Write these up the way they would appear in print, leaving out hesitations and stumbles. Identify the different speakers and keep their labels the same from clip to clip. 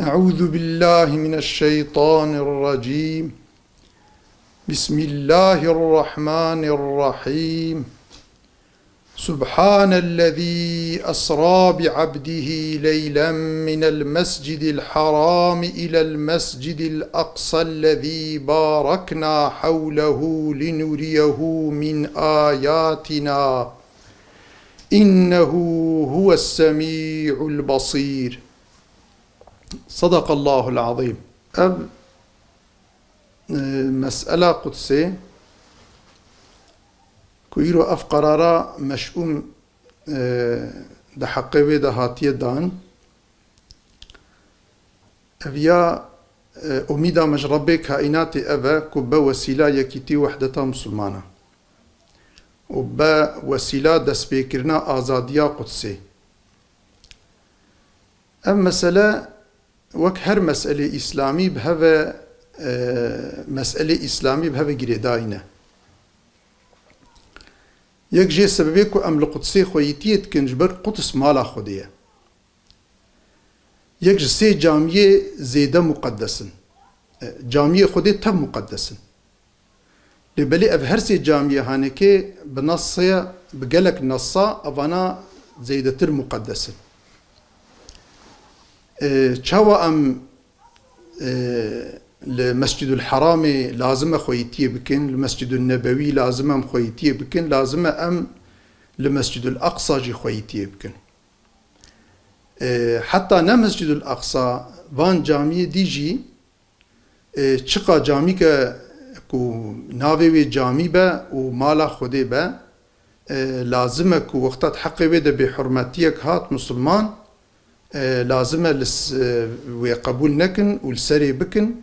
Speaker 1: أعوذ بالله من الشيطان الرجيم. بسم الله الرحمن الرحيم. سبحان الذي أسرى بعبده ليلا من المسجد الحرام إلى المسجد الأقصى الذي باركنا حوله لنريه من آياتنا إنه هو السميع البصير. صدق الله العظيم. اب مسألة قدسية كويرو اف قرارا مشؤوم ده حقيبه ده هاتيه دان افيا اميدا مجربه كائنات افا كوبا وسيله يكيتي وحدتا مسلمانه وبا وسيله دسبيكرنا ازاديه قدسيه. ام مسألة وك هر مسألة إسلامي بهذا مسألة إسلامي بهذا جريداينه يك جي سببيكو أم لقدسي خويتيت كنجبر قدس مالا خودية يك جسي جامية زيادة مقدسن جامية خودي تب مقدسن لبالي أفهرسي جامية هانكي بنصية بقلك نصا أفانا زيادة تر مقدسن چاوا ام المسجد الحرام لازم خويتيه بكن، المسجد النبوي لازم ام خويتيه بكن، لازم ام المسجد الأقصى جي خويتيه بكن. حتى نا مسجد الأقصى وان جامعه ديجي چقا جامعه كو ناوي جامعه با و مالا خوده با لازم كو وقتات حقي بده بحرمتيك هات مسلمان لازم ويقبول نكن والسري بكن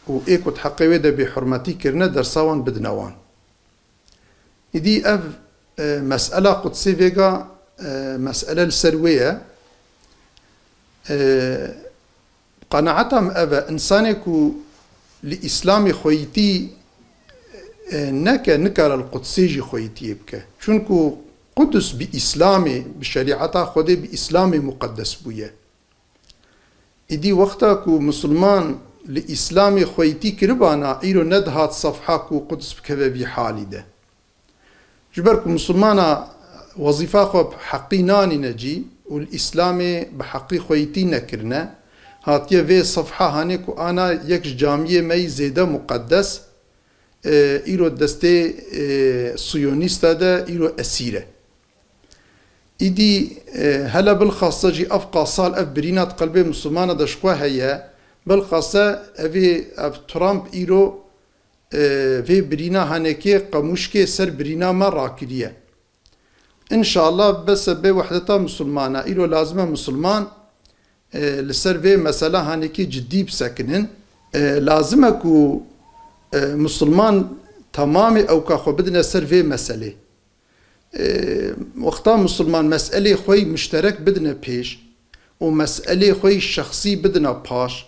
Speaker 1: وإيكو تحقيوه ده بحرمتي كرنا درساوان بدنوان. إدي أف مسألة قدسي فيغا مسألة السروية قناعتهم أفا إنسانكو لإسلامي خويتي نكر القدسي جي خويتي بك شونكو قدس بإسلامي بشريعتا خودي بإسلامي مقدس بويا. إدي وقتا كو مسلمان لإسلامي خويتي كربانا إيرو ندهات صفحة كو قدس بكذا بحالي ده جبركو مسلمانا وظيفة خو بحقي ناني نجي والإسلامي بحقي خويتي نكرنا هاتيا في صفحة هانيكو أنا يكش جامية مي زيادة مقدس إيرو دستي صيونيستا ده إيرو أسيرة إيدي هلا بالخاصة جي أفقى صال أف برينات قلبي مسلمانة دشقوها هي بالخاصة أف ترامب إيرو في برينا هانيكي قموشكي سر برينا ما راكرية إن شاء الله بس بوحدتا مسلمانة إيرو لازمة مسلمان لسر في مسألة هانيكي جدي بسكنن لازمة كو مسلمان تمامي أو كاخو بدنا سر في مسألة وقتا مسلمان مسألة خوي مشترك بدنا بيش ومسألة خوي شخصي بدنا باش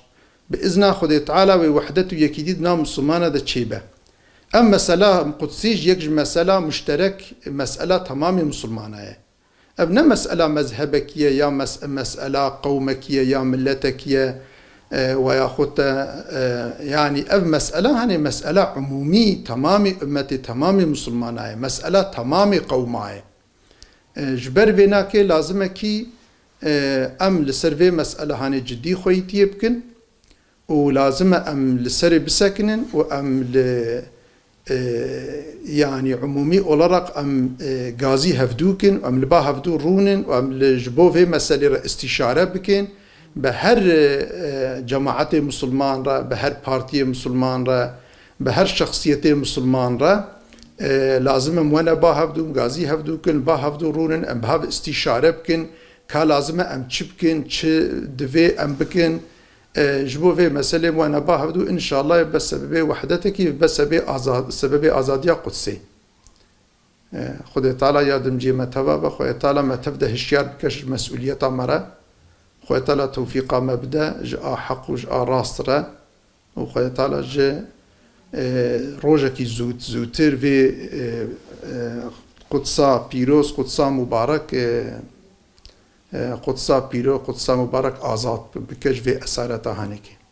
Speaker 1: بإذن خدي تعالى ووحدته يكيدنا مسلمانة دا تشيبه. أما مسألة قدسيج يكج مسألة مشترك مسألة تمامي مسلمانة أبنا مسألة مذهبكية يا مسألة قومكية يا ملتكية وياخد يعني أب مسألة هني مسألة عمومي تمامي أمتي تمامي مسلمانة مسألة تمامي قوماء جبر فيناكي لازمكي أم لسرفي مسألة هني جدي خويتي يبكن ولازم أم لسري بسكنن وأم يعني عمومي أولرق أم غازي هفدوكن وأم لبا هفدو رونن وأم لجبوفي مسألة استشارة بكن بهر جماعت مسلمان را بهر پارتی مسلمان را بهر شخصیت مسلمان را لازم موانا با هفدو غازی هفدو کن با هفدو رونن ام بهاف استشاره بکن که لازم ام چی بکن چه دوی ام بکن جبو في مسألة موانا با هفدو ان شاء الله بسبب وحدتك بسبب آزادی قدسی خود تعالی یادم جی متوابه خود تعالی متفده هشیار بکش مسئولیت مرا خوي تعالى توفيق مبدا جاء حق وجاء راسترا وخوي تعالى جاء روجكي زوتر في قدسا بيروس قدسا مبارك قدسا پیرو قدسا مبارک آزاد بکش و اسارتا هنکی